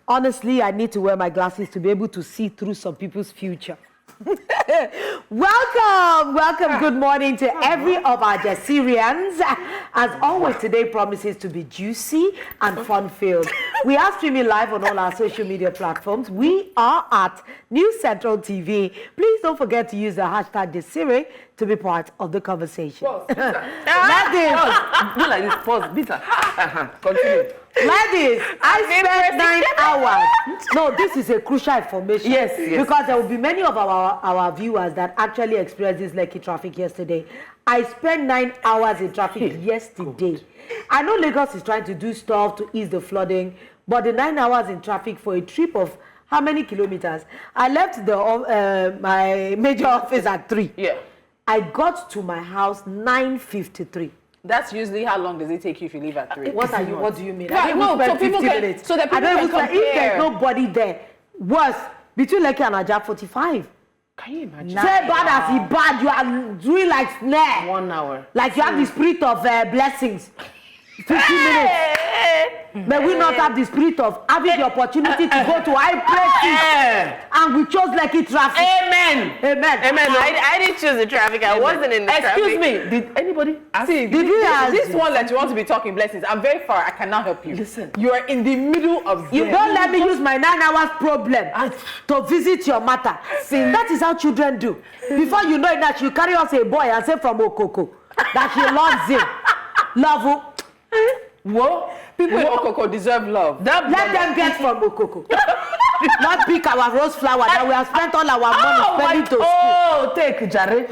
Honestly, I need to wear my glasses to be able to see through some people's future. Welcome, good morning to every of our Jasirians. As always, today promises to be juicy and fun-filled. We are streaming live on all our social media platforms. We are at News Central TV. Please don't forget to use the hashtag Jasiri to be part of the conversation. Pause, do like this, pause, bitter. Continue. Ladies, I spent 9 hours. No, this is a crucial information. Yes. Because there will be many of our viewers that actually experienced this Lekki traffic yesterday. I spent 9 hours in traffic yesterday. I know Lagos is trying to do stuff to ease the flooding, but the 9 hours in traffic for a trip of how many kilometers? I left the my major office at 3. Yeah. I got to my house 9:53. That's usually how long does it take you if you leave at 3? What do you mean? Right, I don't even spend 50 minutes. So that people I don't can even if there's nobody there. Worse, between Lekki and Ajah, 45. Can you imagine? Say bad as he bad, you are doing like snare. 1 hour. Like you have the spirit of blessings. 50 minutes. May we not have the spirit of having the opportunity to go to high places and we chose Lekki traffic. Amen. I didn't choose the traffic. I wasn't in the traffic. Excuse me. Did anybody ask? Did we ask this you? one that you want to be talking blessings? I'm very far. I cannot help you. Listen. You are in the middle of. You don't let me use my 9 hours problem to visit your matter. See, that is how children do. Before you know it, that you carry us a boy and say from Okoko that she loves him. Love. Whoa. People in Okoko deserve love. Let them get from Okoko. Not pick our rose flower that we have spent all our money spending to school. Oh, take Jare.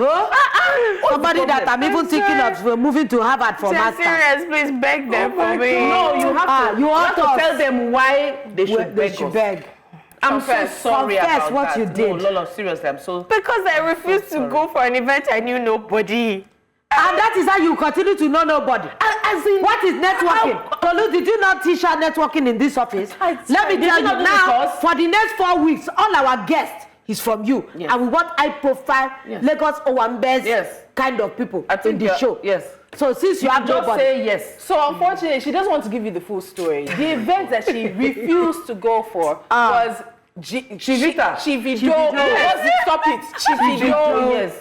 Somebody that I'm even thinking of moving to Harvard for master. Serious, please beg them for me. No, you have to. You have to tell them why they should beg. I'm so sorry Confess about what that. you did. No, Lolo, seriously, I'm so. Because I refused to go for an event I knew nobody. And that is how you continue to know nobody. As in, what is networking? Tolu, did you not teach her networking in this office? Let me tell you now, for the next 4 weeks, all our guests is from you. Yes. And we want high profile Lagos Owambes kind of people in the show. Yes. So since you have just nobody. say yes. So unfortunately, she doesn't want to give you the full story. The event that she refused to go for was Chivita. Stop it.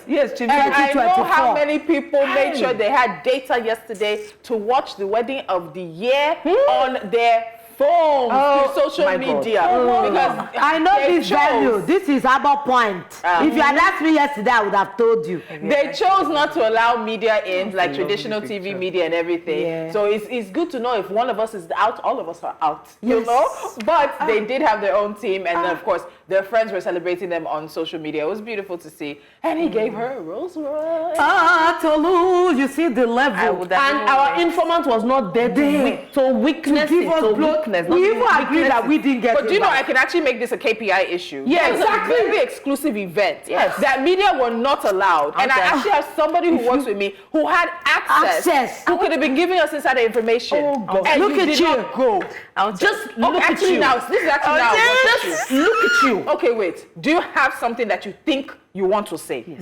Yes. Chivita. And I know how many people made sure they had data yesterday to watch the wedding of the year on their phones, through social media. Because I know this value. This is our point. If you had asked me yesterday, I would have told you. They chose not to allow media in, like traditional TV media and everything. Yeah. So it's good to know if one of us is out, all of us are out. You know? But they did have their own team, and then of course their friends were celebrating them on social media. It was beautiful to see. And he gave her a Rolls Royce. Tolu, you see the level. And our informant was not there to weakness. We even agreed that we didn't get it. But do you know, I can actually make this a KPI issue. Yeah, exactly. It's a very exclusive event. Yes. That media were not allowed. And I actually have somebody who works with me who had access. Who could have been giving us insider information. Oh, God. And Look at you. Go. Just look at you. Now, this is actually now. Just look at you. Okay, wait. Do you have something that you think you want to say? Yes.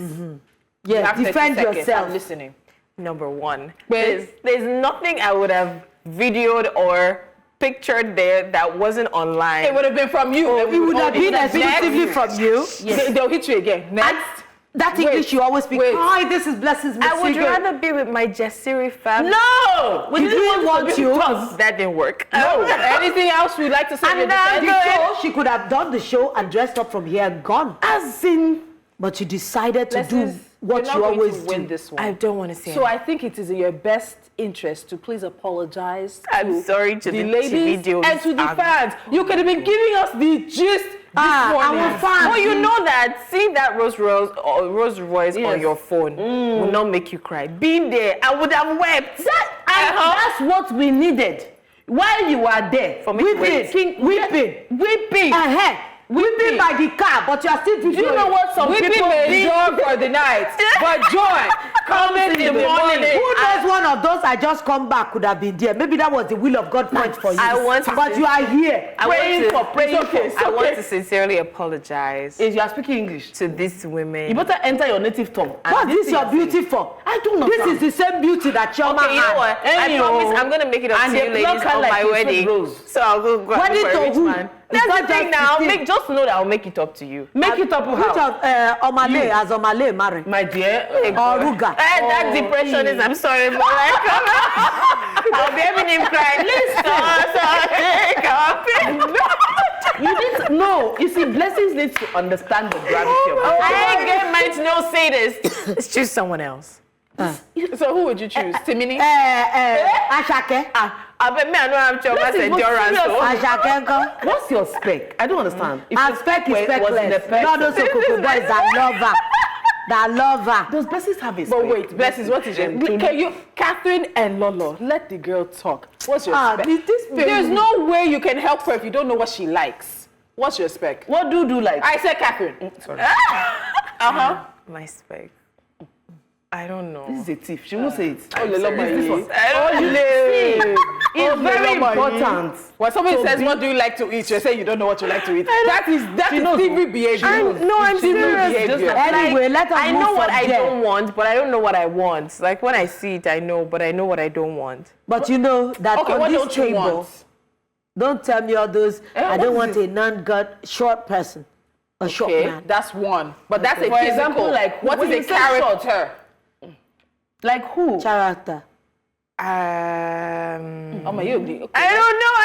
Yeah, defend yourself. I'm listening. Number one, there's nothing I would have videoed or pictured there that wasn't online. It would have been from you. It would have been exclusively from you. Yes. They'll hit you again. Next. That English you always speak. Hi, this is Blessings. I would rather be with my Jasiri family. No! We didn't want you. That didn't work. No. Anything else we'd like to say? And she could have done the show and dressed up from here and gone. As in. But you decided to do what you always do. Win this one. I don't want to say So I think it is in your best interest to please apologize I'm sorry to the ladies and to the fans. You could have been giving us the gist our fans. Well, you know that seeing that Rolls Royce on your phone will not make you cry. Being there, I would have wept. That's what we needed. While you were there, for me, weeping. Weeping by the car, but you are still Do you know what some people endure for the night? But joy comes in the morning. Who knows one of those I just come back could have been there? Maybe that was the will of God point for you. But you are here. I want to sincerely apologize. If you are speaking English to these women. You better enter your native tongue. What is your beauty for? I don't know. This is the same beauty that Chioma had. You know what? I promise I'm going to make it up to you ladies on my wedding. So I'll go wedding for a rich man. That's the thing now. Just know that I'll make it up to you. Make it up Which how? of Omale as Omale marry? My dear. Or Ruga? That depression is, I'm sorry, but like, I'll be having him crying. You need to know. You see, Blessings needs to understand the gravity of it. I ain't get mine to no say this. Let's choose someone else. So who would you choose? Timini? Ashake. I bet me I know I'm sure that's endurance. Ashake nko. What's your spec? I don't understand. If Her your spec is was in the speckless. person- Not those Okoko boys that love her. That love her. Does Blessings have a spec? But wait, Blessings, what is your... Can you... Catherine and Lolo, let the girl talk. What's your spec? There's no way you can help her if you don't know what she likes. What's your spec? What do you do like? I said Catherine. Sorry. My spec. I don't know. This is a thief. She won't say it. Oh, Lolo, my This one. I don't know. It's very important. When somebody says, what do you like to eat? You say you don't know what you like to eat. That is thievery behavior. I'm serious. Just like- Anyway, let us I move know what from I there. don't want, but I don't know what I want. Like when I see it, I know, but I know what I don't want. But you know that Okay, on what this don't you table, want? don't tell me all those, I what don't is want a non-gut short person. A short Okay, man. that's one. But that's a For physical. example, like, what when is you a say short, character? Like who? Character. Oh my, you'll be okay. I don't know.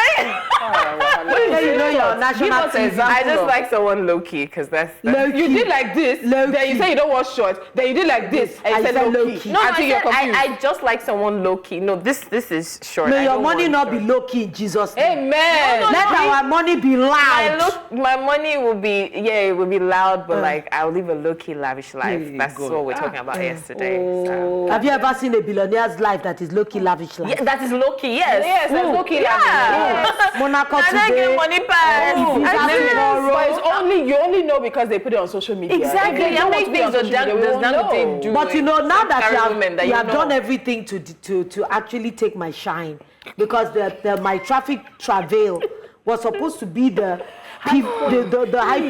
So you know your national Give us an TV. example. I just like someone low key because that's You did like this, Low then you key. say you don't want short, then you did like this, and I you said said low low key. key. No, Until I you're said confused. I just like someone low key. No, this is short. May I your don't money want not short. be low key in Jesus' name. Amen. Let our money be loud. My money will be it will be loud, but like I'll live a low key lavish life. Hey, That's God. what we're talking about yesterday. So. Have you ever seen a billionaire's life that is low key lavish life? Yeah, that is low key. Yes. Yes, that's low key lavish. Yeah. Monaco I don't today. get money back. But it's only you only know because they put it on social media. Exactly. If they don't I want make to put it on things social media, we does won't nothing know. do. But you know, now that Carry women that you you have know. done everything to actually take my shine, because my traffic travail was supposed to be the high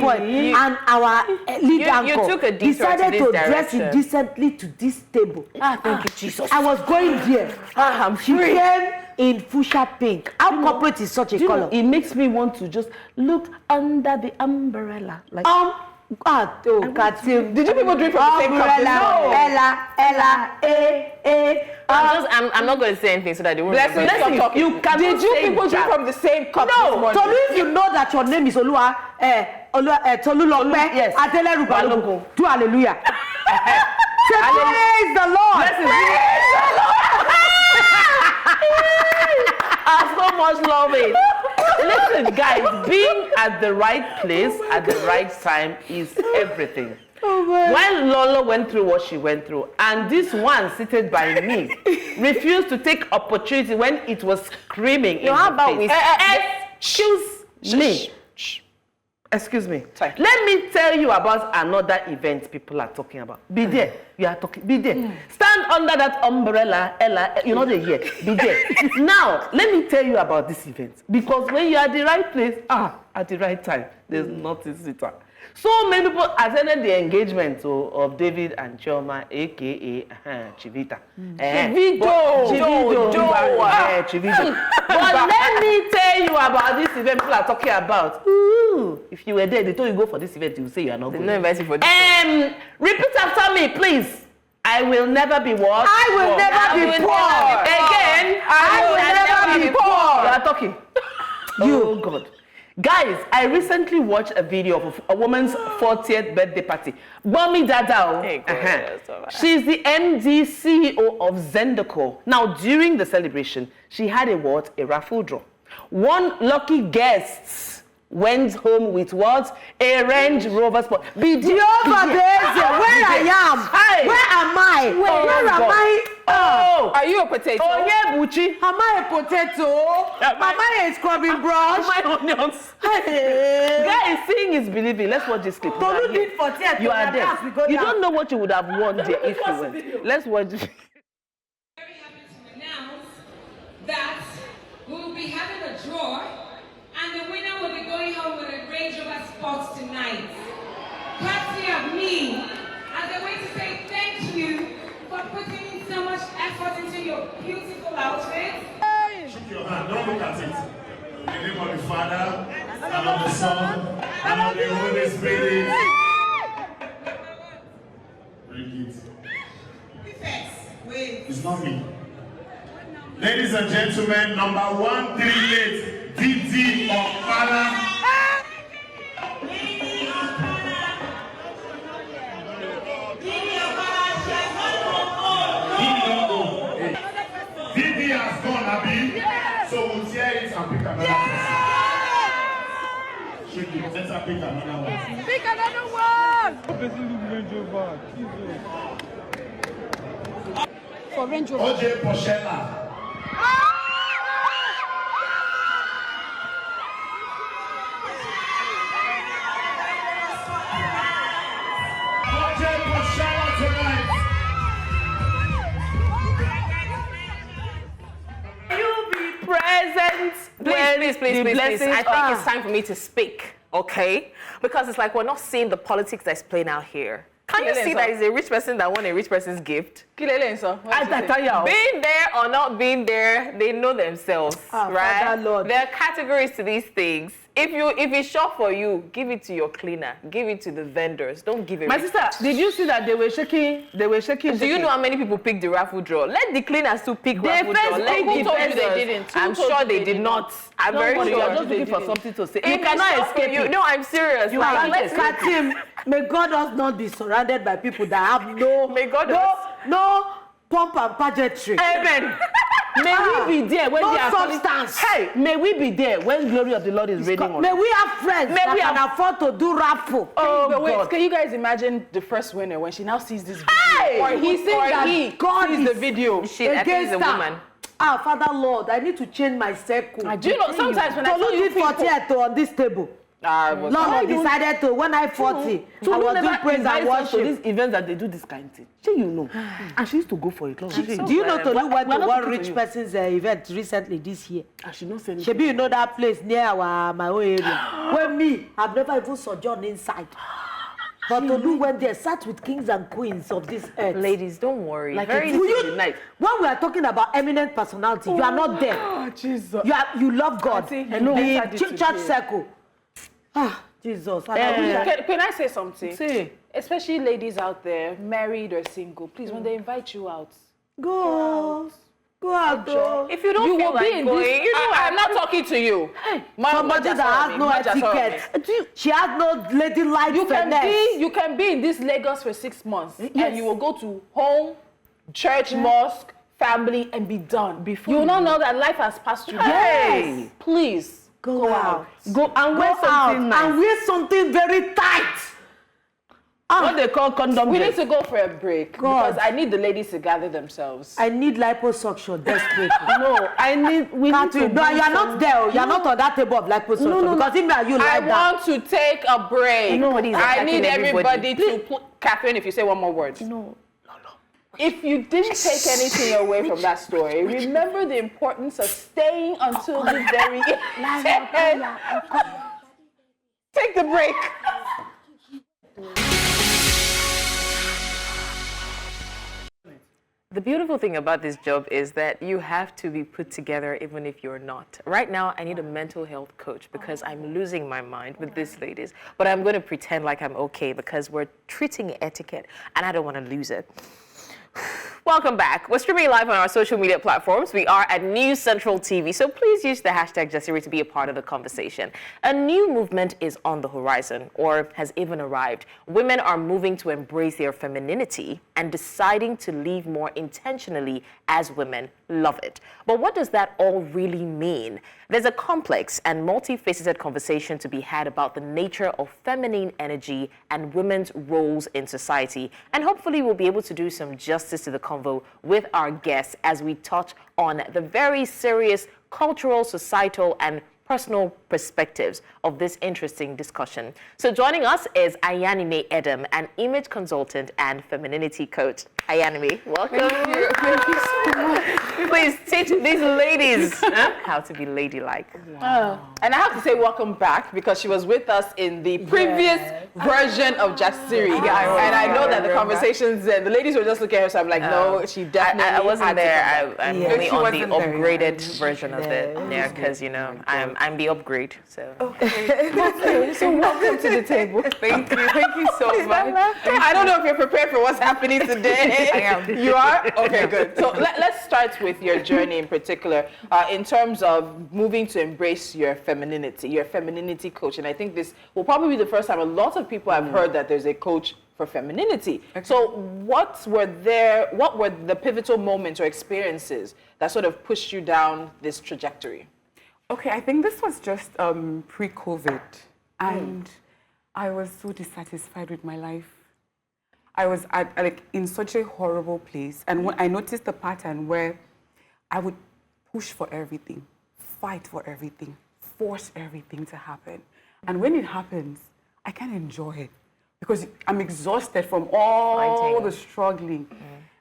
point, and our lead you anchor took a detour to decided this to dress direction. indecently to this table. Thank you, Jesus. I was going there. I'm She free. came in fuchsia pink. How corporate is such a Do you know, color? it makes me want to just look under the umbrella. Like Katim. Did you people drink from the same cup? No. Ella, I'm not going to say anything so that they won't. Blessings, remember. stop talking. you cannot Did you say people drink that. from the same cup this No, morning? Tolu, if you know that your name is Tolulope yes. Adeleru Balogun, Balogun. do hallelujah. Say praise the Lord. I so much love it. Listen, guys, being at the right place at the right time is everything. When Lolo went through what she went through, and this one seated by me refused to take opportunity when it was screaming in how her about face. Excuse me. Excuse me. Sorry. Let me tell you about another event people are talking about. Be there. You are talking. Be there. Stand under that umbrella, Ella. You're not here. Be there. Now, let me tell you about this event. Because when you're at the right place, at the right time, there's nothing sweeter. So many people attended the engagement of David and Chioma, aka Chivita. Chivito. But let me tell you about this event people are talking about. Ooh, if you were there, they told you go for this event, you say you are not They're going. not inviting for this. Repeat after me, please. I will never be what? I will never be poor. Again, I will never be poor. You are talking. Oh God. Guys, I recently watched a video of a woman's 40th birthday party. Mommy Dada. Hey, God, that's all right. She's the MD CEO of Zendeco. Now, during the celebration, she had a raffle draw. One lucky guest went home with what? A Range Rover Sport. Jehovah Beze, where I am? Hi. Where am I? Where am I? Oh, Are you a potato? oh yeah, Buchi. Am I a potato? Am I a scrubbing brush? My onions. Hey. Guys, seeing is believing. Let's watch this clip. Tolu did 40th. You are there. We go You down. don't know what you would have won there if you went. Let's watch this. Very happy to announce that we will be having a draw, and the winner will be going home with a Range Rover Sports tonight. Courtesy of me, as a way to say thank you for putting in so much effort into your beautiful outfit. Shake your hand, don't look at it. In the name of the Father, and and of the Son, and of the Holy Spirit. Bring it. It's not me. Ladies and gentlemen, number 138, Didi Okpala. Didi has gone, Abi. So we'll tear it and pick another person. Shake it. Let's pick another one. Pick another one. For Range Rover. OJ Poshela. OJ Poshela tonight. You be present. Please. I think it's time for me to speak, okay? Because it's like we're not seeing the politics that's playing out here. Can you see that it's a rich person that won a rich person's gift? Being there or not being there, they know themselves, right? There are categories to these things. If it's short for you, give it to your cleaner, give it to the vendors. Don't give it. My sister, did you see that they were shaking? Do you know how many people picked the raffle draw? Let the cleaners to pick raffle draw. Let the vendors. I'm sure they did not. I'm very sure. You're just looking for something to say. You cannot escape it. No, I'm serious. You let's cut him. May God us not be surrounded by people that have no pomp and pageantry. Amen. May we be there when no they are substance. Hey, may we be there when glory of the Lord is raining on us. May we have friends that can afford to do raffle. Oh, but wait, God. can you guys imagine the first winner when she now sees this video? Hey! Or he sees that God sees the video. I think it's a woman. Father Lord, I need to change my circle. Do you know, sometimes when I tell you people... 40 on this table. Lord decided to, when I 40, I was doing praise and worship. To these events that they do this kind of thing. You know. And she used to go for it. Do you know Tolu went to one rich person's event recently this year? And she not saying anything. Shebi, you know that place near my own area. Where me, I've never even sojourned inside. But Tolu went there, sat with kings and queens of this earth. Ladies, don't worry. Like when we are talking about eminent personality, you are not there. Oh, Jesus. You love God. The church circle. Jesus. Can I say something? Say. Especially ladies out there, married or single, please, when they invite you out, go out. If you don't feel like going, I'm not talking to you. Hey, somebody that has no etiquette. She has no ladylike finesse. You can be in this Lagos for 6 months, and you will go to home, church, mosque, family, and be done. You will not know that life has passed you. Yes. Please. Go out. Go and wear something nice. And wear something very tight. What they call condom. We need to go for a break because I need the ladies to gather themselves. I need liposuction desperately. No, we need to. No, you are not there. You are not on that table of liposuction because even you like that. I want to take a break. I need everybody to. Catherine, if you say one more word. No. If you didn't take anything away from that story, remember the importance of staying until the very end. Take the break. The beautiful thing about this job is that you have to be put together even if you're not. Right now, I need a mental health coach because I'm losing my mind with these ladies. But I'm going to pretend like I'm okay because we're treating etiquette and I don't want to lose it. Welcome back. We're streaming live on our social media platforms. We are at News Central TV, so please use the hashtag Jasiri to be a part of the conversation. A new movement is on the horizon, or has even arrived. Women are moving to embrace their femininity and deciding to live more intentionally as women. Love it. But what does that all really mean? There's a complex and multifaceted conversation to be had about the nature of feminine energy and women's roles in society. And hopefully we'll be able to do some justice to the convo with our guests as we touch on the very serious cultural, societal, and personal perspectives of this interesting discussion. So joining us is Ayanime Edem, an image consultant and femininity coach. Ayanime, welcome. Thank you so much. Please teach these ladies how to be ladylike. Wow. And I have to say welcome back because she was with us in the previous version of Jasiri. And I know that the conversations, the ladies were just looking at her, so I'm like, no, she definitely I wasn't there. I'm only on the upgraded version of it. Yeah, because, you know, I'm the upgrade. married, so. Okay, so welcome to the table. Thank you so much. I don't know if you're prepared for what's happening today. I am. You are? Okay, good. So let's start with your journey in particular, in terms of moving to embrace your femininity coach. And I think this will probably be the first time a lot of people have heard that there's a coach for femininity. Okay. So what were the pivotal moments or experiences that sort of pushed you down this trajectory? Okay, I think this was just pre-COVID, and I was so dissatisfied with my life. I was in such a horrible place, and when I noticed the pattern where I would push for everything, fight for everything, force everything to happen, and when it happens, I can't enjoy it because I'm exhausted from all the struggling.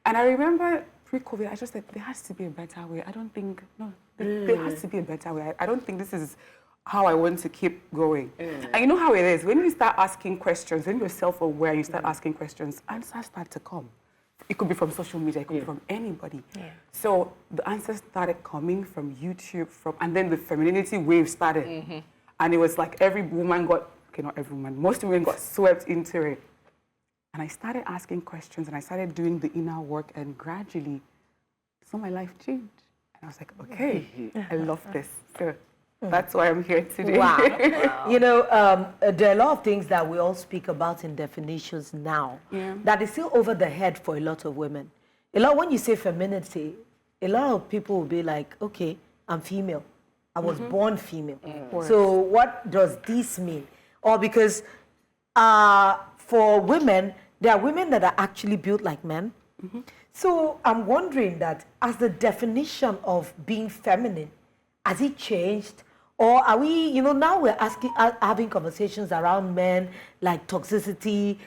And I remember pre-COVID, I just said there has to be a better way. I don't think there has to be a better way. I don't think this is how I want to keep going. And you know how it is. When you start asking questions, when you're self-aware, you start asking questions, answers start to come. It could be from social media, it could be from anybody. So the answers started coming from YouTube, and then the femininity wave started. And it was like every woman got, okay, not every woman, most women got swept into it. And I started asking questions, and I started doing the inner work, and gradually, so my life changed. I was like, okay, I love this. So that's why I'm here today. Wow. You know, there are a lot of things that we all speak about in definitions now that is still over the head for a lot of women. When you say femininity, a lot of people will be like, okay, I'm female. I was born female. So what does this mean? Or because for women, there are women that are actually built like men. So I'm wondering that as the definition of being feminine, has it changed? Or are we, now we're having conversations around men like toxicity,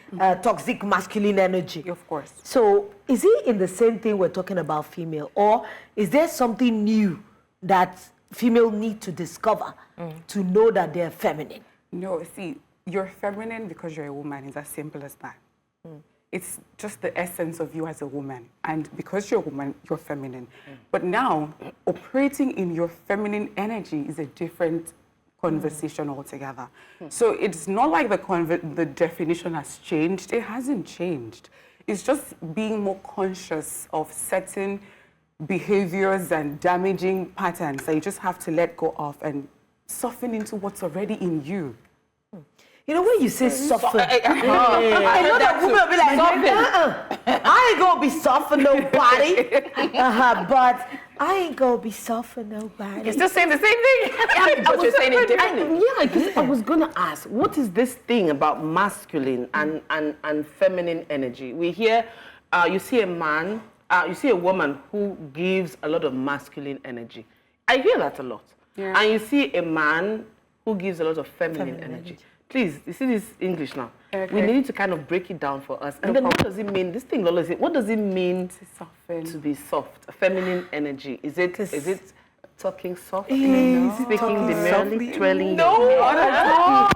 toxic masculine energy. Of course. So is it in the same thing we're talking about female? Or is there something new that female need to discover to know that they're feminine? No, see, you're feminine because you're a woman. It's as simple as that. It's just the essence of you as a woman. And because you're a woman, you're feminine. But now, operating in your feminine energy is a different conversation altogether. So it's not like the definition has changed. It hasn't changed. It's just being more conscious of certain behaviors and damaging patterns that you just have to let go of and soften into what's already in you. You know, when you say soften, I know that women will be like, I ain't gonna be soft for nobody. But I ain't gonna be soft for nobody. You're still saying the same thing? But you're saying it differently. I was gonna ask, what is this thing about masculine and feminine energy? We hear, you see a man, you see a woman who gives a lot of masculine energy. I hear that a lot. And you see a man who gives a lot of feminine energy. Please, you see this English now. Okay. We need to kind of break it down for us. And then what does it mean? This thing, Lola, what does it mean to be soft? Feminine energy. Is it talking soft? Speaking demurely? Twirling? No!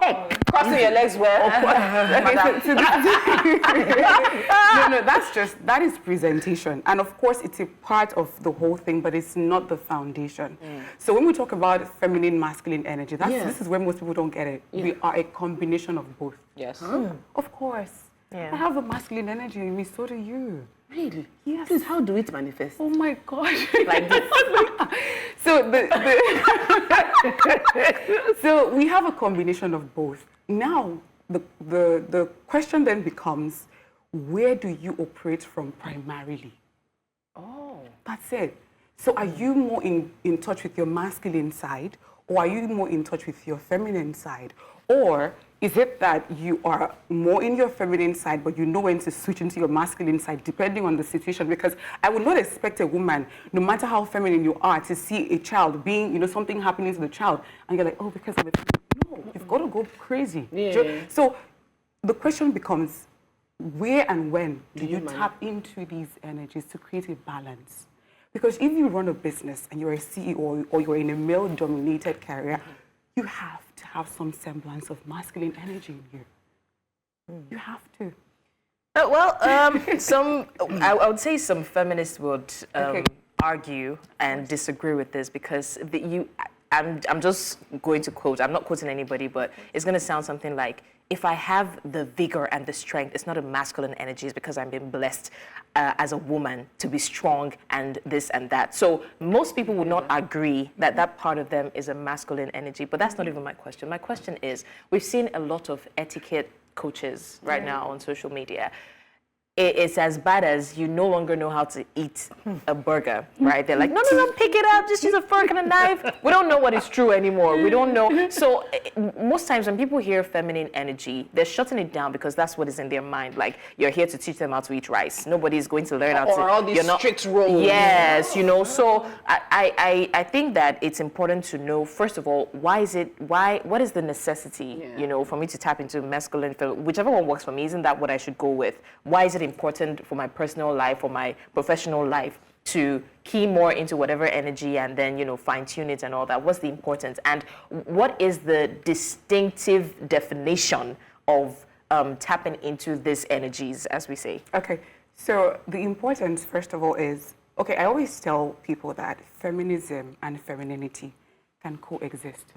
Crossing your legs well. No, that is presentation. And of course, it's a part of the whole thing, but it's not the foundation. So when we talk about feminine, masculine energy, this is where most people don't get it. We are a combination of both. Yes. Of course. I have a masculine energy in me, so do you. Really? Yes. Please, how do it manifest? Oh my gosh. Like this. So so we have a combination of both. Now, the question then becomes, where do you operate from primarily? Oh. That's it. So are you more in touch with your masculine side, or are you more in touch with your feminine side? Or is it that you are more in your feminine side, but you know when to switch into your masculine side, depending on the situation? Because I would not expect a woman, no matter how feminine you are, to see a child being, something happening to the child, and you're like, oh, because of it. No, you've got to go crazy. So the question becomes, where and when do you tap into these energies to create a balance? Because if you run a business and you're a CEO or you're in a male-dominated career, you have to have some semblance of masculine energy in you. You have to. I would say some feminists would argue and disagree with this because I'm just going to quote, I'm not quoting anybody, but it's going to sound something like, if I have the vigor and the strength, it's not a masculine energy, it's because I'm being blessed as a woman to be strong and this and that. So most people would not agree that that part of them is a masculine energy, but that's not even my question. My question is, we've seen a lot of etiquette coaches right now on social media. It's as bad as you no longer know how to eat a burger, right? They're like, no, pick it up, just use a fork and a knife. We don't know what is true anymore. We don't know. So most times when people hear feminine energy, they're shutting it down because that's what is in their mind. Like, you're here to teach them how to eat rice. Nobody's going to learn how to... Or all these strict rules. Yes, you know, so I think that it's important to know, first of all, what is the necessity, you know, for me to tap into masculine, whichever one works for me, isn't that what I should go with? Why is it important for my personal life or my professional life to key more into whatever energy and then, you know, fine tune it and all that? What's the importance? And what is the distinctive definition of tapping into these energies, as we say? Okay, so the importance, first of all, is, okay, I always tell people that feminism and femininity can coexist.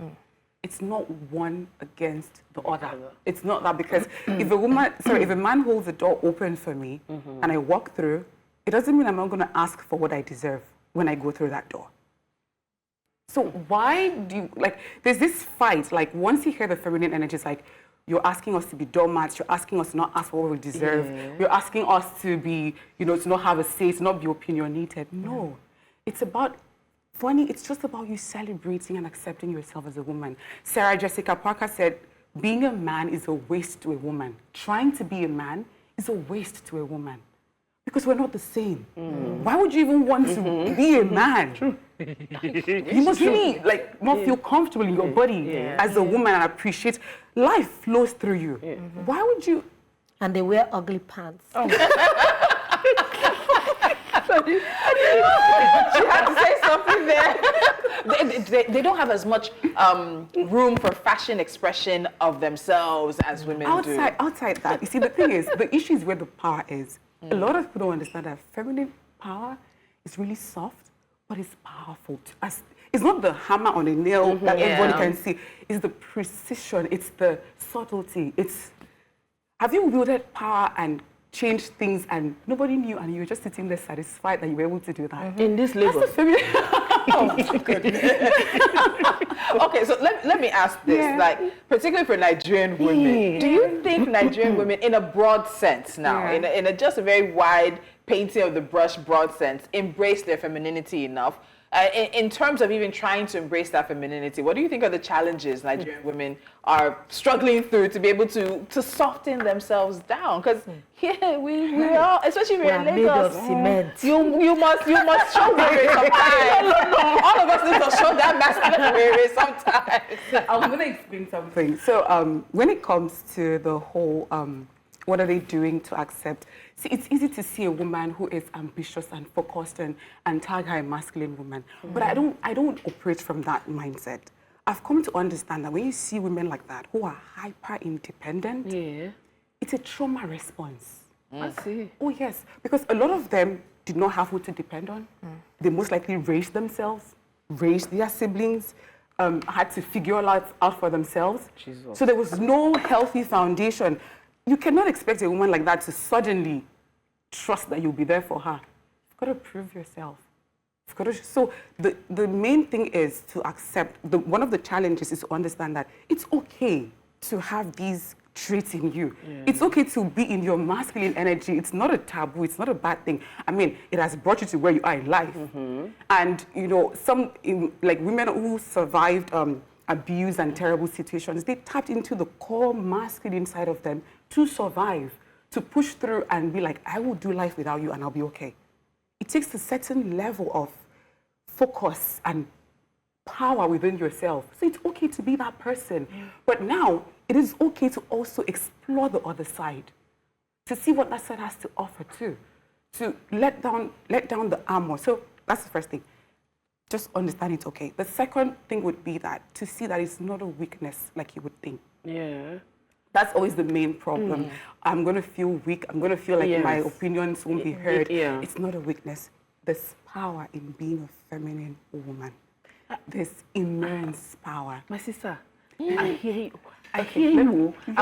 It's not one against the other. It's not that, because if a man holds the door open for me and I walk through, it doesn't mean I'm not going to ask for what I deserve when I go through that door. So why do you, like, there's this fight, like, once you hear the feminine energy, it's like, you're asking us to be doormats, you're asking us to not ask for what we deserve, you're asking us to be, you know, to not have a say, to not be opinionated. No, it's about, funny, it's just about you celebrating and accepting yourself as a woman. Sarah Jessica Parker said, being a man is a waste to a woman. Trying to be a man is a waste to a woman. Because we're not the same. Why would you even want to be a man? You must really, like, not feel comfortable in your body as a woman and appreciate life flows through you. Why would you? And they wear ugly pants. She had to say something there. They don't have as much room for fashion expression of themselves as women do. Outside that, you see, the thing is, the issue is where the power is. A lot of people don't understand that feminine power is really soft, but it's powerful. It's not the hammer on a nail that everybody can see. It's the precision. It's the subtlety. Have you wielded power and changed things and nobody knew, and you were just sitting there satisfied that you were able to do that? In this level. That's the feminine. Oh, my goodness. Okay, so let me ask this, like, particularly for Nigerian women, do you think Nigerian women, in a broad sense now, in a just a very wide painting of the brush, broad sense, embrace their femininity enough? In terms of even trying to embrace that femininity, what do you think are the challenges Nigerian women are struggling through to be able to soften themselves down? Because we all, especially if you're in Lagos, made of cement. You must show weary sometimes. No. All of us need to show that masculine weary sometimes. I'm going to explain something. So when it comes to the whole, what are they doing to accept? See, it's easy to see a woman who is ambitious and focused and tag her a masculine woman. But I don't operate from that mindset. I've come to understand that when you see women like that who are hyper independent, it's a trauma response. I see. Oh yes, because a lot of them did not have who to depend on. They most likely raised themselves, raised their siblings, had to figure life out for themselves. Jesus. So there was no healthy foundation. You cannot expect a woman like that to suddenly trust that you'll be there for her. You've got to prove yourself. So the main thing is to accept, one of the challenges is to understand that it's okay to have these traits in you. It's okay to be in your masculine energy. It's not a taboo. It's not a bad thing. I mean, it has brought you to where you are in life. And, you know, like women who survived abuse and terrible situations, they tapped into the core masculine side of them to survive, to push through and be like, I will do life without you and I'll be okay. It takes a certain level of focus and power within yourself. So it's okay to be that person. But now, it is okay to also explore the other side, to see what that side has to offer too, to let down the armor. So that's the first thing. Just understand it's okay. The second thing would be that to see that it's not a weakness like you would think. Yeah. That's always the main problem. I'm going to feel weak. I'm going to feel like my opinions won't be heard. It's not a weakness. There's power in being a feminine woman. There's immense power. My sister, I hear you. I hear you. I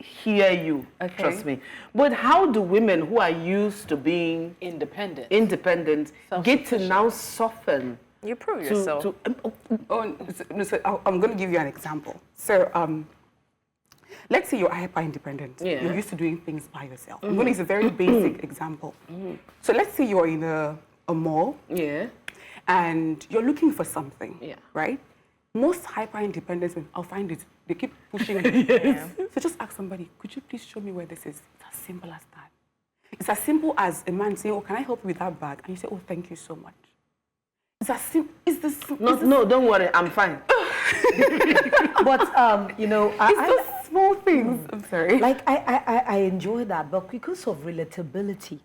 hear you. Okay. Trust me. But how do women who are used to being Independent. get to now soften? You prove yourself. I'm going to give you an example. So, let's say you're hyper independent. Yeah. You're used to doing things by yourself. I'm going to use a very basic example. So let's say you're in a mall. Yeah. And you're looking for something. Yeah. Right? Most hyper independent women, I'll find it. They keep pushing it. So just ask somebody, could you please show me where this is? It's as simple as that. It's as simple as a man saying, oh, can I help you with that bag? And you say, oh, thank you so much. It's as simple. No, don't worry. I'm fine. But you know, It's those small things. I'm sorry. like I enjoy that, but because of relatability,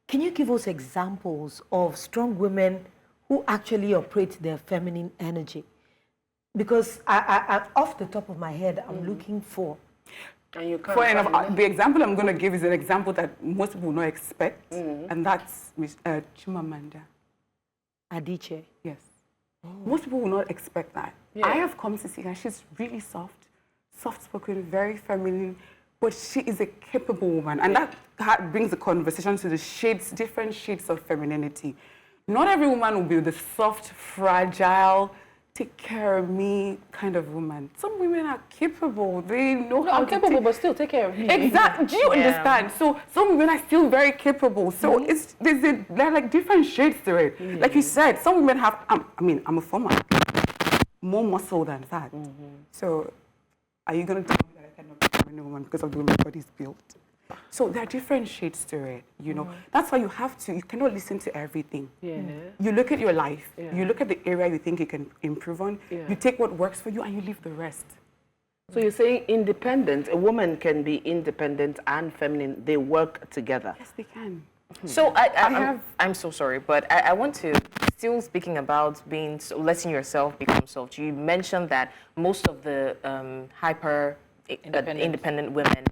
can you give us examples of strong women who actually operate their feminine energy? Because I off the top of my head, I'm looking for. And you can't Fair find enough. it. The example I'm going to give is an example that most people will not expect, and that's Chimamanda. Adichie. Yes. Most people will not expect that. I have come to see her. She's really soft-spoken, very feminine, but she is a capable woman. And that brings the conversation to the different shades of femininity. Not every woman will be the soft, fragile, take care of me kind of woman. Some women are capable. They know how I'm to capable, but still take care of me. Exactly. Do you understand? So some women are still very capable. So there are like different shades to it. Like you said, some women have. I'm a former. More muscle than fat. So, are you going to tell me that I cannot be a feminine woman because of the way my body is built? So there are different shades to it. You know, that's why you cannot listen to everything. Yeah. You look at your life. You look at the area you think you can improve on. You take what works for you and you leave the rest. So you're saying independent, a woman can be independent and feminine, they work together. Yes, they can. So I'm so sorry, but I want to, still speaking about letting yourself become soft. You mentioned that most of the hyper independent women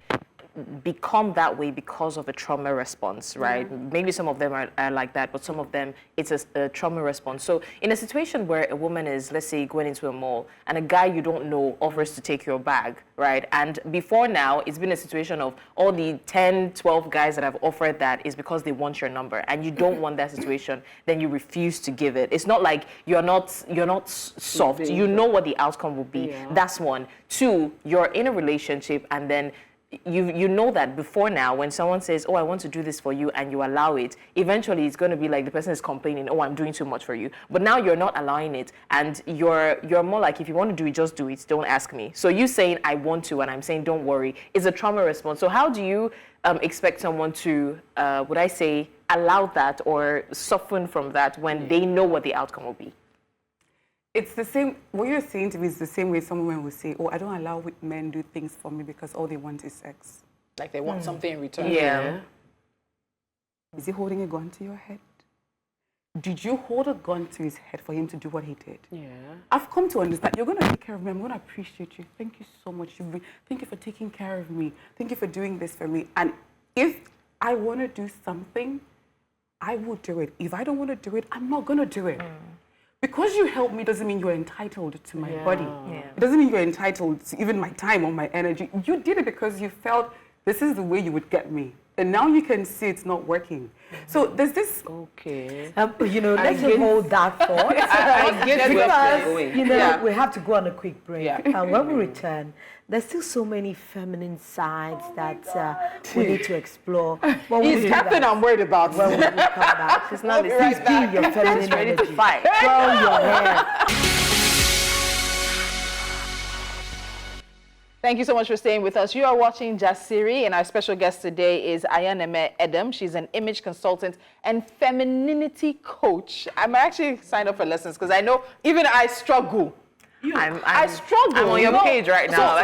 become that way because of a trauma response, right? Maybe some of them are like that, but some of them, it's a trauma response. So in a situation where a woman is, let's say, going into a mall and a guy you don't know offers to take your bag, right? And before now, it's been a situation of all the 10, 12 guys that have offered that is because they want your number and you don't want that situation, then you refuse to give it. It's not like you're not soft. You know what the outcome will be. That's one. Two, you're in a relationship and then you know that before now, when someone says, oh, I want to do this for you, and you allow it, eventually it's going to be like the person is complaining, oh, I'm doing too much for you. But now you're not allowing it, and you're more like, if you want to do it, just do it. Don't ask me. So you saying, I want to, and I'm saying, don't worry, is a trauma response. So how do you expect someone to, would I say, allow that or soften from that when they know what the outcome will be? It's the same, what you're saying to me is the same way some women will say, oh, I don't allow men do things for me because all they want is sex. Like they want something in return. Yeah. Is he holding a gun to your head? Did you hold a gun to his head for him to do what he did? Yeah. I've come to understand, you're going to take care of me, I'm going to appreciate you. Thank you so much. Thank you for taking care of me. Thank you for doing this for me. And if I want to do something, I will do it. If I don't want to do it, I'm not going to do it. Because you help me doesn't mean you're entitled to my body. It doesn't mean you're entitled to even my time or my energy. You did it because you felt this is the way you would get me. And now you can see it's not working. So there's this... Okay. Let's hold that thought. I get where you're going. We have to go on a quick break. And when we return, there's still so many feminine sides that we need to explore. He's Captain I'm worried about. When we come back, It's not please be your feminine ready to energy. fight. Curl your hair. Thank you so much for staying with us. You are watching Jasiri, and our special guest today is Ayanime Edem. She's an image consultant and femininity coach. I'm actually signed up for lessons because I know even I struggle. I struggle. I'm on your page right now.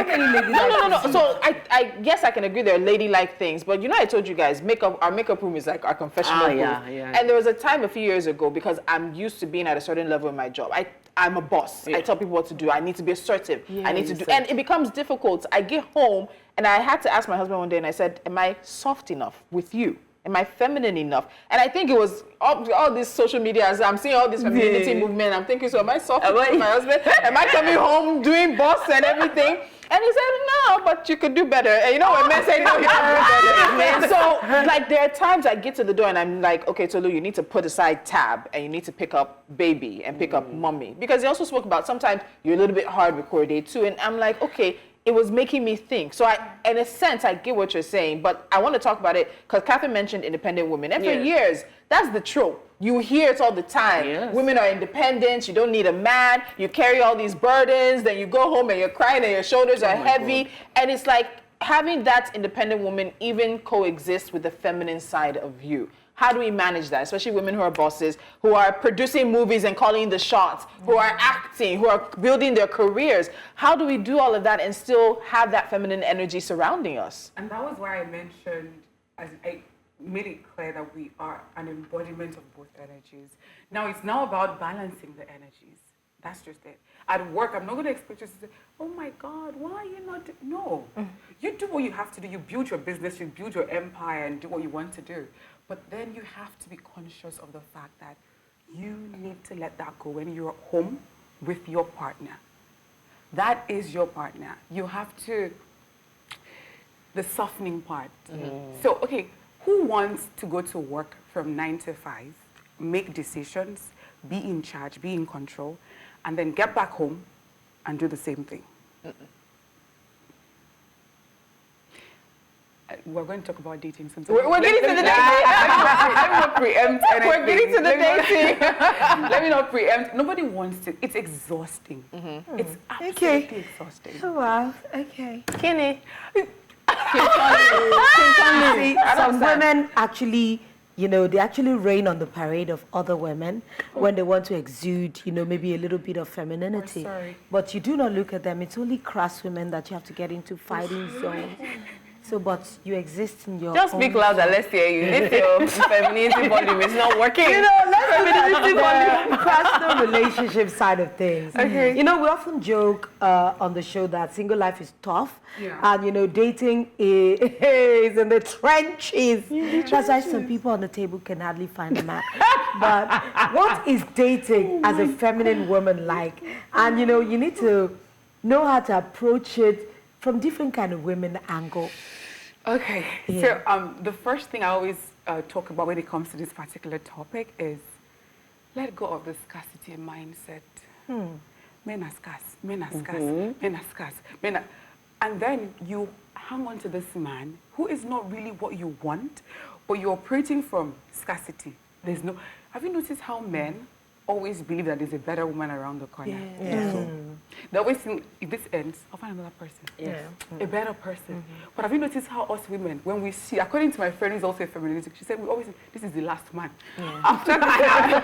No. So I guess I can agree there are ladylike things, but I told you guys, our makeup room is like our confessional booth. And there was a time a few years ago, because I'm used to being at a certain level in my job. I'm a boss. I tell people what to do. I need to be assertive. I need to do, and it becomes difficult. I get home and I had to ask my husband one day, and I said, "Am I soft enough with you? Am I feminine enough? And I think it was all this social media, as I'm seeing all this femininity movement, I'm thinking, so am I soft with my husband? Am I coming home doing boss and everything? And he said, no, but you could do better. And you know, when men say no, you can do better. So, like, there are times I get to the door and I'm like, okay, Tolu, you need to put aside tab and you need to pick up baby and pick up mommy. Because he also spoke about sometimes you're a little bit hard with Corday too. And I'm like, okay, it was making me think. So in a sense, I get what you're saying, but I want to talk about it because Catherine mentioned independent women. And for years, that's the trope. You hear it all the time. Yes. Women are independent. You don't need a man. You carry all these burdens. Then you go home and you're crying and your shoulders are heavy. God. And it's like having that independent woman even coexist with the feminine side of you. How do we manage that? Especially women who are bosses, who are producing movies and calling the shots, who are acting, who are building their careers. How do we do all of that and still have that feminine energy surrounding us? And that was why I mentioned, as I made it clear that we are an embodiment of both energies. Now it's now about balancing the energies. That's just it. At work, I'm not going to expect you to say, oh my God, why are you not? No. You do what you have to do. You build your business, you build your empire and do what you want to do. But then you have to be conscious of the fact that you need to let that go when you're home with your partner. That is your partner. You have to, the softening part. So, okay, who wants to go to work from 9 to 5, make decisions, be in charge, be in control, and then get back home and do the same thing? We're going to talk about dating sometime. We're getting to the dating. Let me not preempt anything. We're getting to the dating. Let me not preempt. Nobody wants to. It's exhausting. It's absolutely exhausting. Oh, wow. Okay. Kenny. See, some women actually, you know, they actually rain on the parade of other women when they want to exude, you know, maybe a little bit of femininity. But you do not look at them. It's only crass women that you have to get into fighting zones. So, but you exist in your Just speak louder, let's hear you. If your femininity volume is not working. You know, let's look at the personal relationship side of things. Okay. You know, we often joke on the show that single life is tough. Yeah. And, you know, dating is in the trenches. That's why some people on the table can hardly find a man. But what is dating as a feminine woman like? And, you know, you need to know how to approach it from different kind of women angle. Okay, so the first thing I always talk about when it comes to this particular topic is let go of the scarcity mindset. Men are scarce, men are scarce, men are scarce, men are... And then you hang on to this man who is not really what you want, but you're operating from scarcity. There's no... Have you noticed how men always believe that there's a better woman around the corner? So they always think, if this ends, I'll find another person. A better person. But have you noticed how us women, when we see, according to my friend who's also a feminist, she said, we always say, this is the last man. After I'm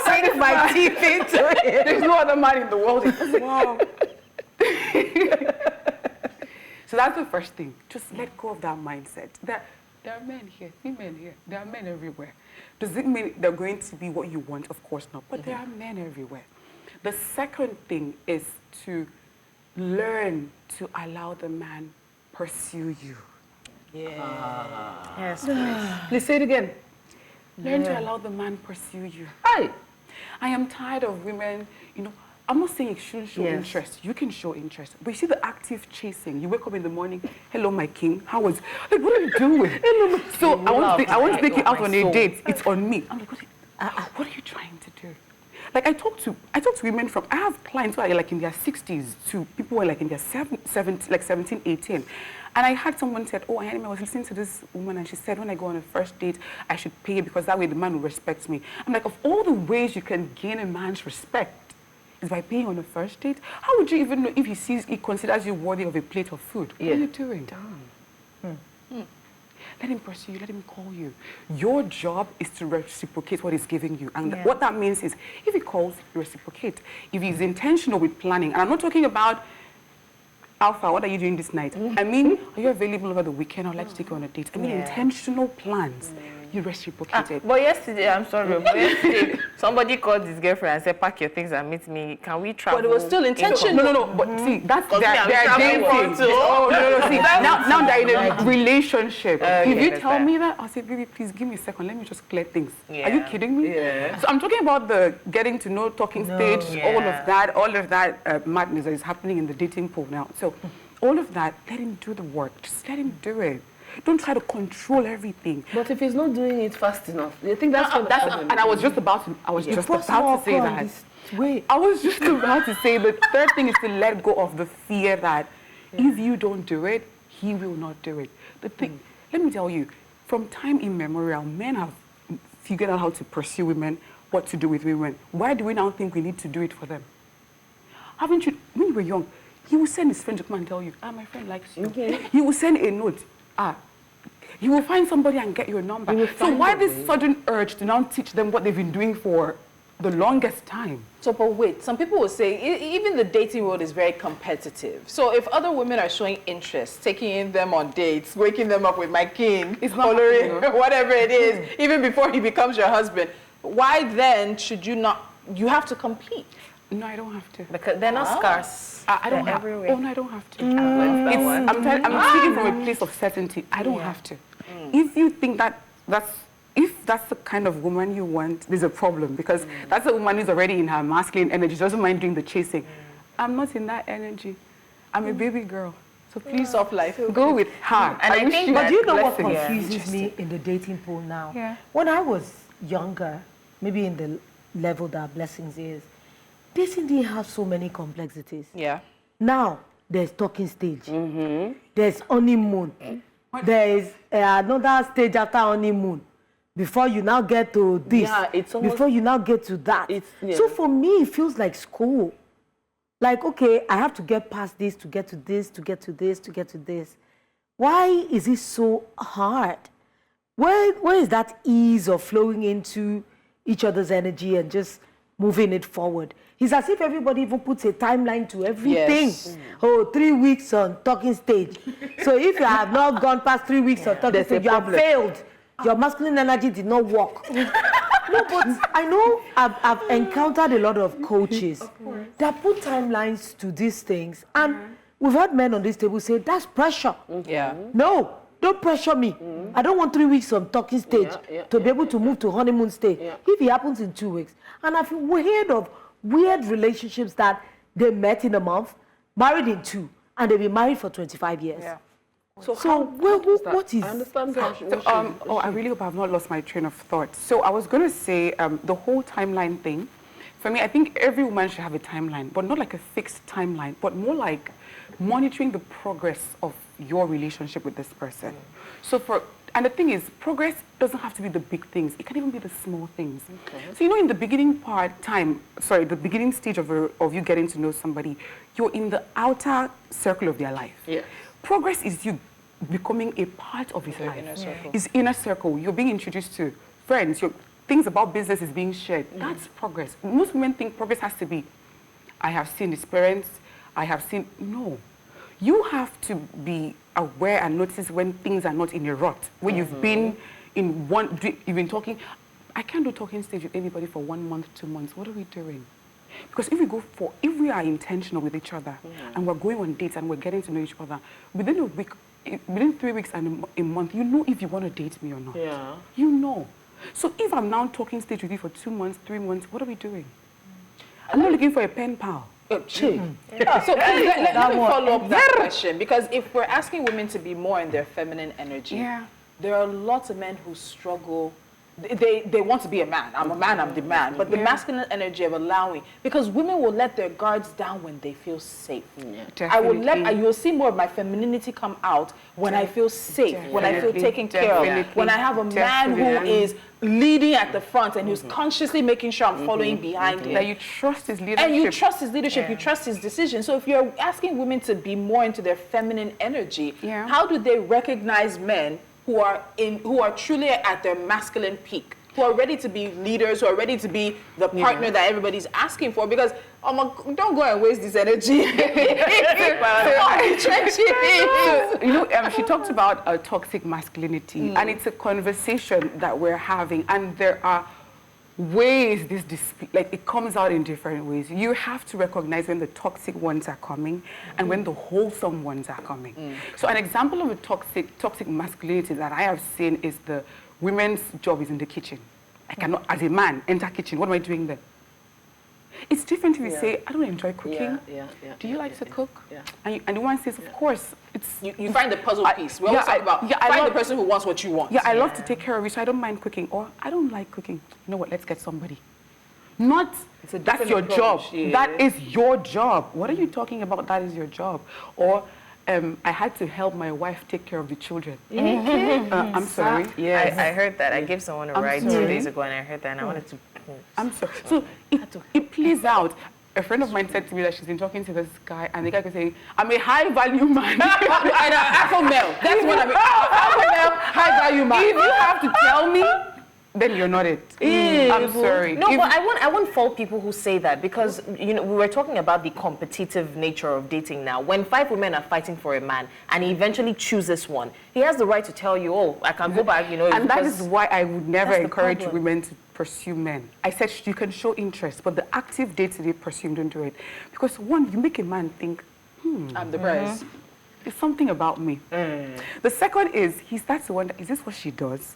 sink my teeth into it. There's no other man in the world. Wow. So that's the first thing. Just let go of that mindset. That there are men here, women here, there are men everywhere. Does it mean they're going to be what you want? Of course not. But there are men everywhere. The second thing is to learn to allow the man pursue you. Yes, Please say it again. Learn to allow the man pursue you. I am tired of women, you know, I'm not saying you shouldn't show interest. You can show interest. But you see the active chasing. You wake up in the morning, hello, my king. How was... Like, what are you doing? So I want to take you out on a date. It's on me. I'm like, what are you trying to do? Like, I talk to women from... I have clients who are like in their 60s to people who are like in their 17, 18. And I had someone said, oh, Ayanime, I was listening to this woman and she said, when I go on a first date, I should pay because that way the man will respect me. I'm like, of all the ways you can gain a man's respect, is by paying on a first date? How would you even know if he considers you worthy of a plate of food? What are you doing? Let him pursue you, let him call you. Your job is to reciprocate what he's giving you. And what that means is, if he calls, you reciprocate. If he's intentional with planning, and I'm not talking about, Alpha, what are you doing this night? I mean, are you available over the weekend? I'd like to take you on a date. I mean, intentional plans. you reciprocated. But yesterday, I'm sorry, but yesterday, somebody called his girlfriend and said, pack your things and meet me. Can we travel? But it was still intentional. No, but see, that's me, I'm they're traveling dating. too. Oh, no, see, now they're in a relationship. Okay, if you that's tell fair. me that, I'll say, baby, please give me a second. Let me just clear things. Yeah. Are you kidding me? Yeah. So I'm talking about the getting to know, talking stage, all of that madness that is happening in the dating pool now. So all of that, let him do the work. Just let him do it. Don't try to control everything. But if he's not doing it fast enough, you think that's what And I was just about to say that. Wait. I was just about to say the third thing is to let go of the fear that if you don't do it, he will not do it. The thing, let me tell you, from time immemorial, men have figured out how to pursue women, what to do with women. Why do we now think we need to do it for them? Haven't you, when you were young, he will send his friend to come and tell you, my friend likes you. Okay. He will send a note. He will find somebody and get your number. So why this sudden urge to now teach them what they've been doing for the longest time? So, but wait, some people will say even the dating world is very competitive. So if other women are showing interest, taking them on dates, waking them up with my king, It's not whatever it is, even before he becomes your husband, why then should you not, you have to compete? No, I don't have to. Because they're not scarce. I don't They're have everywhere. Oh, no, I don't have to. I'm speaking from a place of certainty. I don't have to. If you think if that's the kind of woman you want, there's a problem, because that's a woman who's already in her masculine energy. She doesn't mind doing the chasing. I'm not in that energy. I'm a baby girl. So please, Soft life. go with her. And I wish think you But do you know what blessings. confuses me in the dating pool now? Yeah. When I was younger, maybe in the level that Blessings is, dating didn't have so many complexities. Yeah. Now, there's talking stage. There's honeymoon. There's another stage after honeymoon. Before you now get to this. Yeah, it's almost- before you now get to that. Yeah. So for me, it feels like school. Like, okay, I have to get past this to get to this, to get to this, to get to this. Why is it so hard? Where is that ease of flowing into each other's energy and just moving it forward? It's as if everybody even puts a timeline to everything. Yes. Oh, 3 weeks on talking stage. So if you have not gone past 3 weeks on talking stage, you have failed. Your masculine energy did not work. No, but I know I've encountered a lot of coaches that put timelines to these things. And we've had men on this table say, that's pressure. Yeah. No, don't pressure me. I don't want 3 weeks on talking stage to be able to move to honeymoon stage. If it happens in 2 weeks. And I've heard of weird relationships that they met in a month, married in 2, and they've been married for 25 years. Yeah. So what is... I understand that. I really hope I've not lost my train of thought. So I was going to say the whole timeline thing. For me, I think every woman should have a timeline, but not like a fixed timeline, but more like monitoring the progress of your relationship with this person. And the thing is, progress doesn't have to be the big things. It can even be the small things. So in the beginning the beginning stage of you getting to know somebody, you're in the outer circle of their life. Yeah. Progress is you becoming a part of his life. Inner circle. His inner circle. You're being introduced to friends. Things about business is being shared. That's progress. Most women think progress has to be, I have seen his parents, no. You have to be aware and notice when things are not in a rut, when you've been you've been talking. I can't do talking stage with anybody for 1 month, 2 months. What are we doing? Because if we are intentional with each other and we're going on dates and we're getting to know each other, within a week, within 3 weeks and a month, you know if you want to date me or not. Yeah. You know. So if I'm now talking stage with you for 2 months, 3 months, what are we doing? I'm not looking for a pen pal. So let me follow up that question, because if we're asking women to be more in their feminine energy, there are lots of men who struggle. They want to be a man. I'm a man, I'm the man. But the masculine energy of allowing, because women will let their guards down when they feel safe. You'll see more of my femininity come out when I feel safe, when I feel taken care of, when I have a man who is leading at the front and who's consciously making sure I'm following behind him. That you trust his leadership. And you trust his leadership, you trust his decision. So if you're asking women to be more into their feminine energy, how do they recognize men who are truly at their masculine peak? who are ready to be leaders, who are ready to be the partner that everybody's asking for. Because don't go and waste this energy. She talked about toxic masculinity, and it's a conversation that we're having, and there are ways it comes out in different ways. You have to recognize when the toxic ones are coming and when the wholesome ones are coming. So an example of a toxic masculinity that I have seen is the women's job is in the kitchen. I cannot, as a man, enter kitchen. What am I doing there? It's different if you say, I don't enjoy cooking. Do you like to cook? Yeah. And the one says, of course. It's You find the puzzle piece. We always talk about find the person who wants what you want. Yeah, I love to take care of you, so I don't mind cooking. Or I don't like cooking. You know what? Let's get somebody. Not that's your job. Yeah. That is your job. What are you talking about? That is your job. Or I had to help my wife take care of the children. I'm sorry. Yes. I heard that. I gave someone a ride 2 days ago, and I heard that, and I wanted to. I'm sorry. So it plays out. A friend of mine said to me that she's been talking to this guy, and the guy was saying, I'm a high-value man. And alpha male. That's what I mean. Alpha male, high-value man. If you have to tell me, then you're not it. I'm sorry. No, but I won't fault people who say that, because we were talking about the competitive nature of dating now. When 5 women are fighting for a man and he eventually chooses one, he has the right to tell you, oh, I can go back, And that is why I would never that's the encourage problem. women to pursue men. I said you can show interest, but the active day-to-day pursuit, don't do it. Because one, you make a man think, I'm the prize. there's something about me. The second is, he starts to wonder, is this what she does?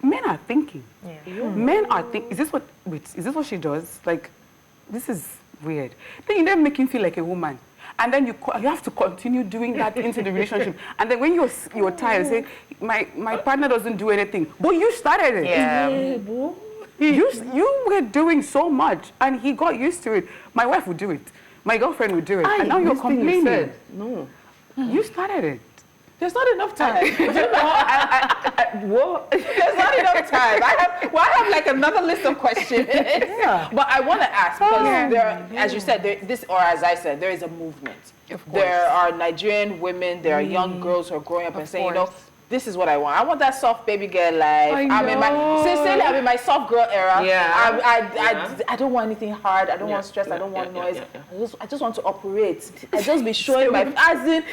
Men are thinking. Men are thinking, is this what she does? Like, this is weird. Then you then make him feel like a woman. And then you have to continue doing that into the relationship. And then when you're tired, say, my partner doesn't do anything. But you started it. Yeah. You were doing so much, and he got used to it. My wife would do it. My girlfriend would do it. And now you're complaining. No. You started it. There's not enough time. What? There's not enough time. I have like another list of questions. But I want to ask, because there, as you said, as I said, there is a movement. There are Nigerian women, there are young girls who are growing up and saying, this is what I want. I want that soft baby girl life. I'm in my soft girl era. Yeah. I don't want anything hard. I don't want stress. I don't want noise. I just want to operate. I just be showing my,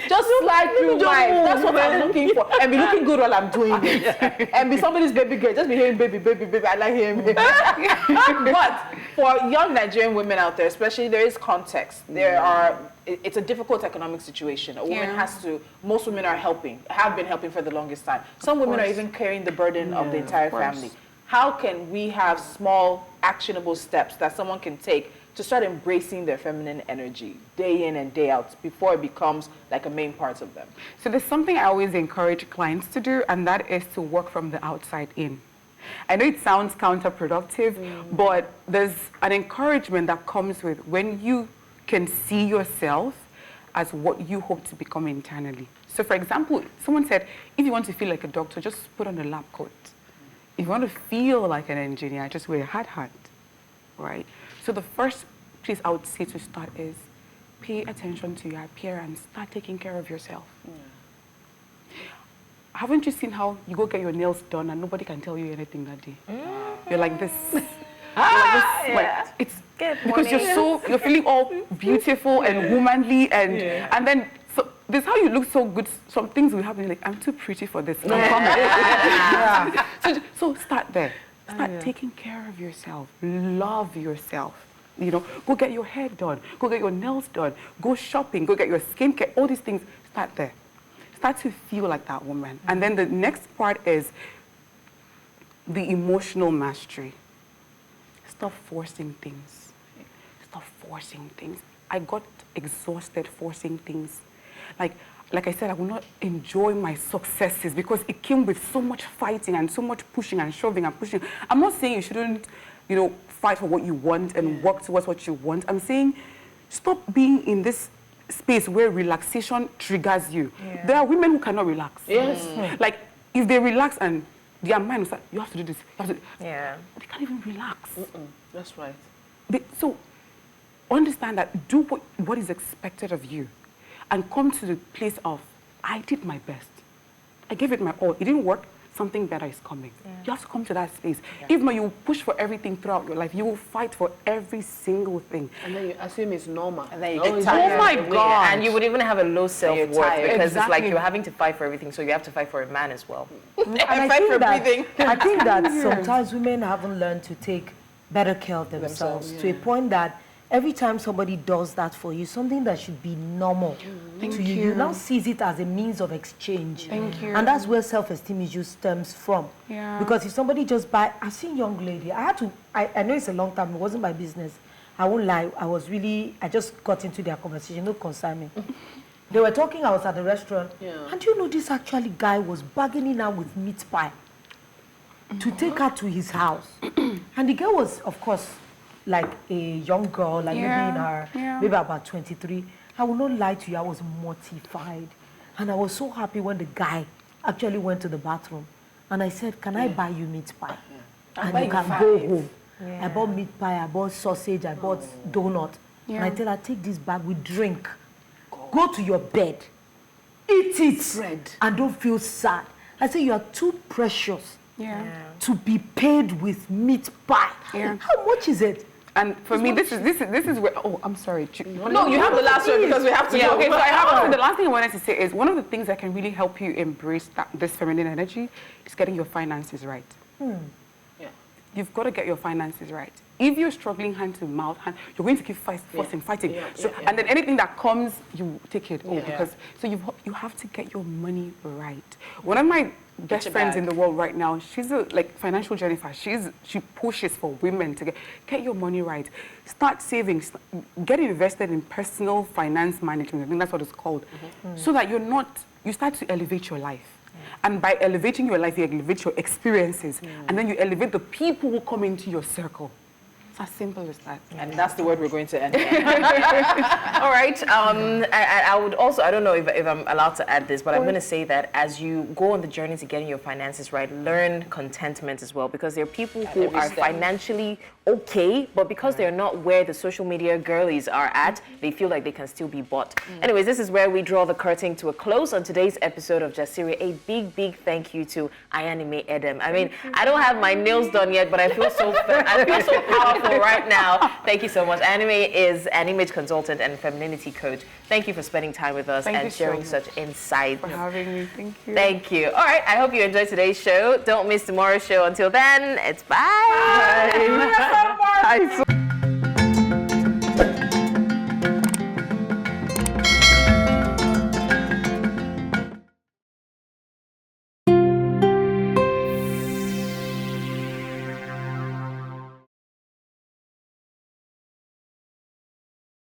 just slide through life. That's what I'm looking for. And be looking good while I'm doing it. And be somebody's baby girl. Just be hearing baby, baby, baby. I like hearing baby. But for young Nigerian women out there, especially, there is context. It's a difficult economic situation. A woman most women have been helping for the longest time. Some women are even carrying the burden of the entire family. How can we have small, actionable steps that someone can take to start embracing their feminine energy day in and day out before it becomes like a main part of them? So there's something I always encourage clients to do, and that is to work from the outside in. I know it sounds counterproductive, but there's an encouragement that comes with when you can see yourself as what you hope to become internally. So for example, someone said, if you want to feel like a doctor, just put on a lab coat. If you want to feel like an engineer, just wear a hard hat, right? So the first place I would say to start is pay attention to your appearance, start taking care of yourself. Haven't you seen how you go get your nails done and nobody can tell you anything that day? You're like this. Like, it's because you're feeling all beautiful and womanly, and then this is how you look so good. Some things will happen, like, I'm too pretty for this. So start there. Start taking care of yourself. Love yourself. Go get your hair done. Go get your nails done. Go shopping. Go get your skincare. All these things. Start there. Start to feel like that woman. And then the next part is the emotional mastery. Stop forcing things. Stop forcing things. I got exhausted forcing things. Like I said, I will not enjoy my successes because it came with so much fighting and so much pushing and shoving and pushing. I'm not saying you shouldn't, fight for what you want and work towards what you want. I'm saying stop being in this space where relaxation triggers you. There are women who cannot relax. Yes. Like, if they relax and their mind will start, you have to do this. They can't even relax. That's right. So understand that, do what is expected of you and come to the place of, I did my best. I gave it my all. It didn't work. something better is coming. You have to come to that space. If not, you will push for everything throughout your life. You will fight for every single thing. And then you assume it's normal. And then you Oh, get tired. Oh my God. And you would even have a low self-worth tired. because it's like Exactly. you're having to fight for everything, so you have to fight for a man as well. And fight for breathing. I think that sometimes women haven't learned to take better care of themselves to a point that every time somebody does that for you, something that should be normal to you now sees it as a means of exchange. Thank you. And that's where self-esteem issue stems from. Yeah. Because if somebody just I've seen young lady, I know it's a long time, it wasn't my business. I won't lie, I just got into their conversation, no concern me. They were talking, I was at the restaurant, and you know this actually guy was bargaining her with meat pie to take her to his house. And the girl was, of course, like a young girl, like maybe in her, maybe about 23. I will not lie to you, I was mortified. And I was so happy when the guy actually went to the bathroom. And I said, can I buy you meat pie? And you can go home. I bought meat pie, I bought sausage, I bought donut. And I tell her, take this bag with drink. Go to your bed. Eat it. And don't feel sad. I say, you are too precious to be paid with meat pie. How much is it? And for me, this is where. Oh, I'm sorry. No, you have the last word because we have to go. Okay, so I have the last thing I wanted to say is one of the things that can really help you embrace this feminine energy is getting your finances right. You've got to get your finances right. If you're struggling hand to mouth, you're going to keep fighting. And then anything that comes, you take it. Because you have to get your money right. One of my best friends in the world right now, she's a financial Jennifer. She pushes for women to get your money right. Start saving. Get invested in personal finance management. I think that's what it's called. So that you start to elevate your life. And by elevating your life, you elevate your experiences. And then you elevate the people who come into your circle. It's as simple as that. And that's the word we're going to end. All right. I would also, I don't know if I'm allowed to add this, but I'm going to say that as you go on the journey to getting your finances right, learn contentment as well, because there are people who are financially okay, but because they're not where the social media girlies are at, they feel like they can still be bought. Anyways, this is where we draw the curtain to a close on today's episode of Jasiri. A big thank you to Ayanime Edem. I mean, I don't have my nails done yet, but I feel so powerful right now. Thank you so much. Ayanime is an image consultant and femininity coach. Thank you for spending time with us and sharing such insight. For having me. Thank you. Thank you. All right. I hope you enjoyed today's show. Don't miss tomorrow's show. Until then, it's bye. Bye.